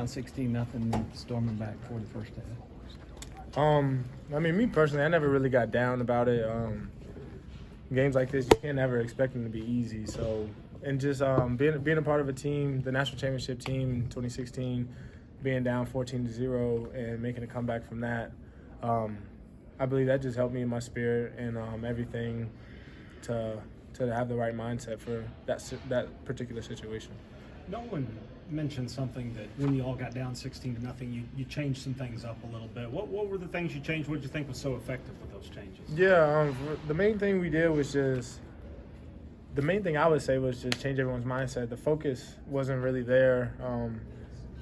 Down 16-0, storming back for the first half. I mean, me personally, I never really got down about it. Games like this, you can't ever expect them to be easy. So, and just being a part of a team, the national championship team in 2016, being down 14-0 and making a comeback from that, I believe that just helped me in my spirit and everything to have the right mindset for that particular situation. Nolan mentioned something that when you all got down 16-0, you changed some things up a little bit. What were the things you changed? What did you think was so effective with those changes? Yeah, the main thing we did was the main thing I would say was just change everyone's mindset. The focus wasn't really there.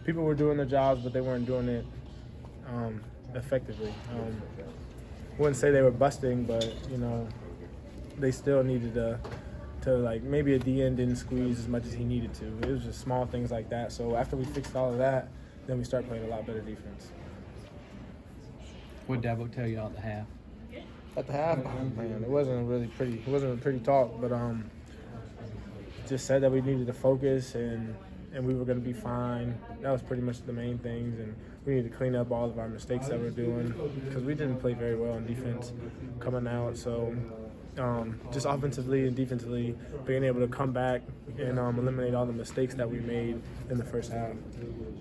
People were doing their jobs, but they weren't doing it effectively. I wouldn't say they were busting, but they still needed to like maybe a DN didn't squeeze as much as he needed to. It was just small things like that. So after we fixed all of that, then we start playing a lot better defense. What did Dabo tell you at the half? At the half, man, it wasn't really pretty. It wasn't a pretty talk, but just said that we needed to focus and we were going to be fine. That was pretty much the main things, and we needed to clean up all of our mistakes that we're doing because we didn't play very well on defense coming out. So just offensively and defensively, being able to come back and eliminate all the mistakes that we made in the first half.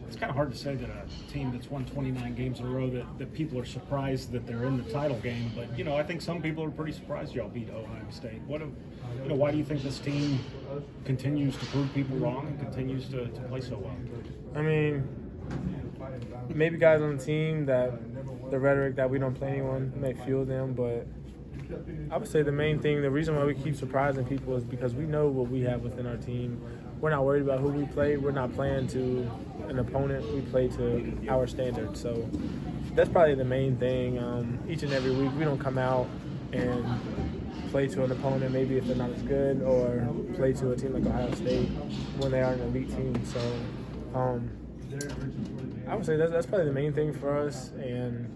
It's kind of hard to say that a team that's won 29 games in a row that people are surprised that they're in the title game. But I think some people are pretty surprised y'all beat Ohio State. Why do you think this team continues to prove people wrong and continues to play so well? I mean, maybe guys on the team that the rhetoric that we don't play anyone may fuel them, but I would say the main thing, the reason why we keep surprising people is because we know what we have within our team. We're not worried about who we play. We're not playing to an opponent. We play to our standards. So that's probably the main thing. Each and every week, we don't come out and play to an opponent, maybe if they're not as good, or play to a team like Ohio State when they are an elite team. So I would say that's probably the main thing for us. And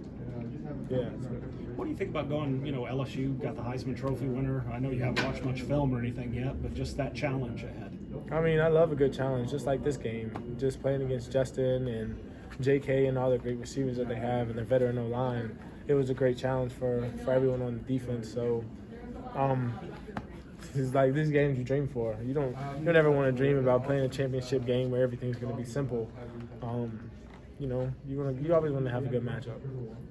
yeah. What do you think about going, LSU got the Heisman Trophy winner? I know you haven't watched much film or anything yet, but just that challenge ahead. I mean, I love a good challenge, just like this game. Just playing against Justin and JK and all the great receivers that they have and their veteran O-line. It was a great challenge for everyone on the defense. So it's like these games you dream for. You don't ever want to dream about playing a championship game where everything's going to be simple. You always want to have a good matchup.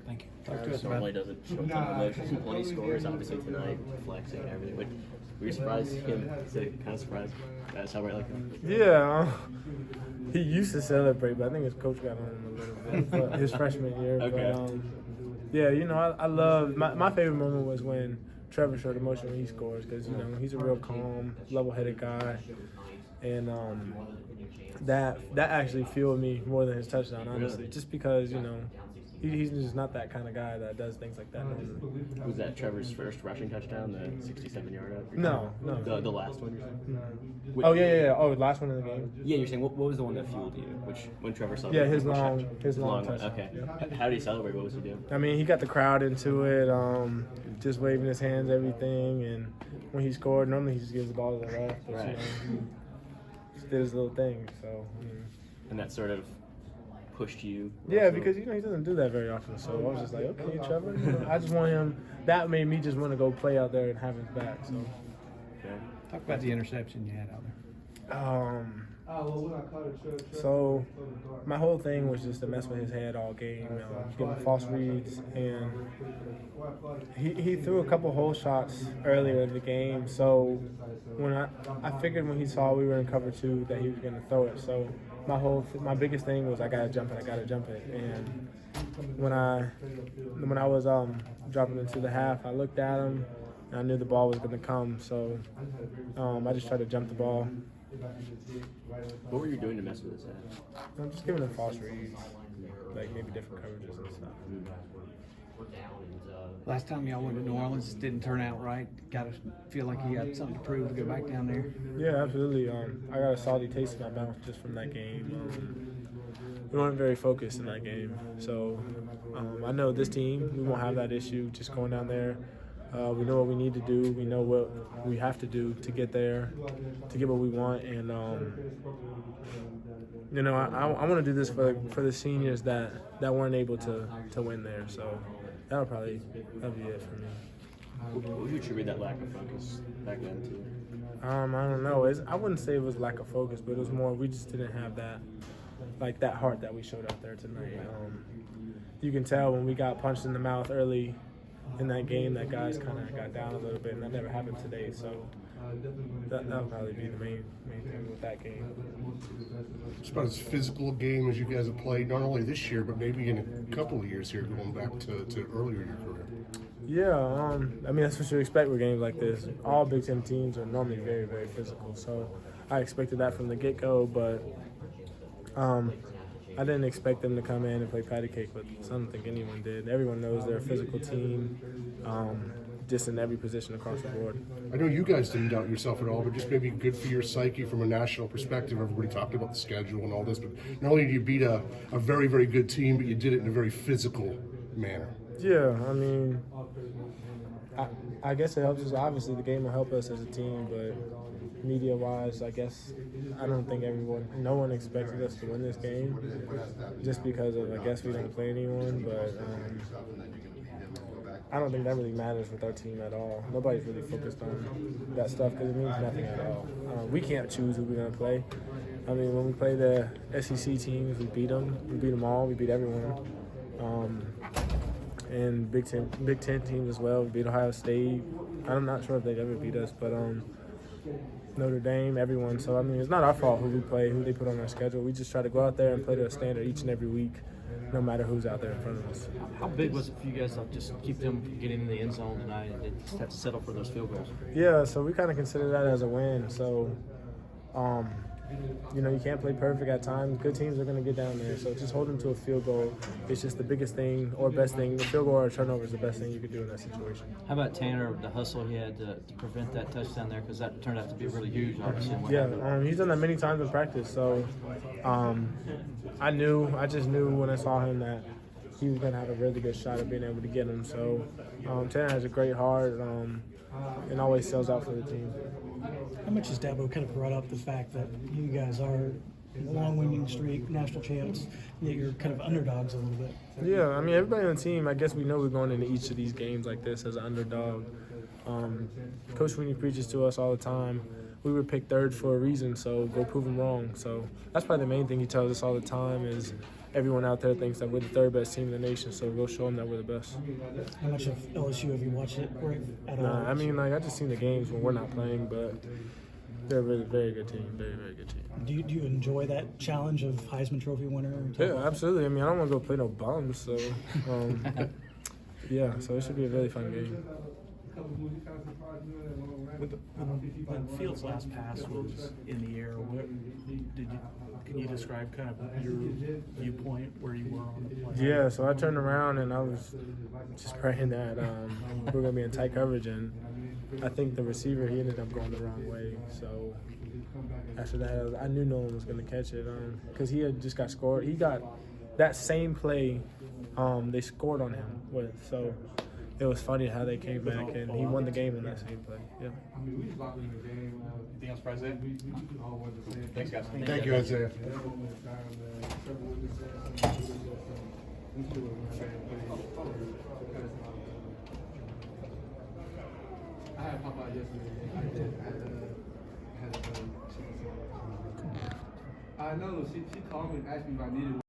Thank you. Talk to us normally doesn't show a ton of emotions when he scores. Obviously tonight, flexing and everything. But were you surprised him? Kind of surprised that celebrate like that? Yeah, he used to celebrate, but I think his coach got on him a little bit his freshman year. Okay. But I love my favorite moment was when Trevor showed emotion when he scores because he's a real calm, level-headed guy, and that actually fueled me more than his touchdown, honestly, just because he's just not that kind of guy that does things like that. Was that Trevor's first rushing touchdown, the 67-yard? No. The last one. Oh yeah. Oh, the last one in the game. Yeah, you're saying what was the one that fueled you? When Trevor celebrated? Yeah, his long touchdown. Okay. Yeah. How did he celebrate? What was he doing? I mean, he got the crowd into it, just waving his hands, everything, and when he scored, normally he just gives the ball to the left. But, Right. He just did his little thing. So. And that sort of pushed you. Yeah, because he doesn't do that very often. So I was just like, okay, Trevor. I just want him. That made me just want to go play out there and have his back. So. Okay. Talk about the interception you had out there. So my whole thing was just to mess with his head all game, give him false reads, and he threw a couple hole shots earlier in the game. So when I figured when he saw we were in cover 2 that he was going to throw it. So my biggest thing was I gotta jump it. And when I was dropping into the half, I looked at him and I knew the ball was going to come. So I just tried to jump the ball. What were you doing to mess with his head? I'm just giving him false reads, like maybe different coverages and stuff. Last time y'all went to New Orleans, didn't turn out right. Got to feel like you got something to prove to go back down there. Yeah, absolutely. I got a salty taste in my mouth just from that game. We weren't very focused in that game. So I know this team, we won't have that issue just going down there. We know what we need to do. We know what we have to do to get there, to get what we want. And you know, I want to do this for the seniors that weren't able to win there. So that'll be it for me. Would you attribute that lack of focus back then to? I don't know. I wouldn't say it was lack of focus, but it was more we just didn't have that heart that we showed out there tonight. You can tell when we got punched in the mouth early in that game that guys kind of got down a little bit, and that never happened today. So that'll probably be the main thing with that game. It's about as physical a game as you guys have played, not only this year, but maybe in a couple of years here, going back to earlier in your career. Yeah, I mean, that's what you expect with games like this. All Big Ten teams are normally very, very physical, so I expected that from the get-go, but I didn't expect them to come in and play patty cake, but I don't think anyone did. Everyone knows they're a physical team, just in every position across the board. I know you guys didn't doubt yourself at all, but just maybe good for your psyche from a national perspective. Everybody talked about the schedule and all this, but not only did you beat a very, very good team, but you did it in a very physical manner. Yeah, I mean, I guess it helps us. Obviously, the game will help us as a team, but media-wise, I guess I don't think no one expected us to win this game just because of, I guess we didn't play anyone, but I don't think that really matters with our team at all. Nobody's really focused on that stuff because it means nothing at all. We can't choose who we're going to play. I mean, when we play the SEC teams, we beat them. We beat them all. We beat everyone. And Big Ten teams as well. We beat Ohio State. I'm not sure if they've ever beat us, but Notre Dame, everyone. So, I mean, it's not our fault who we play, who they put on our schedule. We just try to go out there and play to a standard each and every week, no matter who's out there in front of us. How big was it for you guys to just keep them from getting in the end zone tonight and just have to settle for those field goals? Yeah, so we kind of consider that as a win. So, you know, you can't play perfect at times. Good teams are going to get down there. So just hold them to a field goal. It's just the biggest thing or best thing. The field goal or a turnover is the best thing you could do in that situation. How about Tanner, the hustle he had to prevent that touchdown there? Because that turned out to be really huge, obviously. He's done that many times in practice. So I just knew when I saw him that he was going to have a really good shot at being able to get him. So Tanner has a great heart and always sells out for the team. How much has Dabo kind of brought up the fact that you guys are a long winning streak, national champs, yet you're kind of underdogs a little bit? Yeah, I mean, everybody on the team, I guess we know we're going into each of these games like this as an underdog. Coach Sweeney preaches to us all the time. We were picked third for a reason, so go prove them wrong. So that's probably the main thing he tells us all the time is everyone out there thinks that we're the third best team in the nation, so go show them that we're the best. How much of LSU have you watched it at all? I mean, I just seen the games when we're not playing, but they're a really very good team, very, very good team. Do you enjoy that challenge of Heisman Trophy winner? Yeah, absolutely. I mean, I don't want to go play no bums, so yeah, so it should be a really fun game. When Fields' last pass was in the air, can you describe kind of your viewpoint where you were on the play? Yeah, so I turned around and I was just praying that we were going to be in tight coverage, and I think the receiver, he ended up going the wrong way. So after that, I knew no one was going to catch it because he had just got scored. He got that same play they scored on him with. So it was funny how they came back, and he won the game in that same play. Yeah. Anything else, President? Thanks, guys. Thank you, Isaiah. I know she called me and asked me if I needed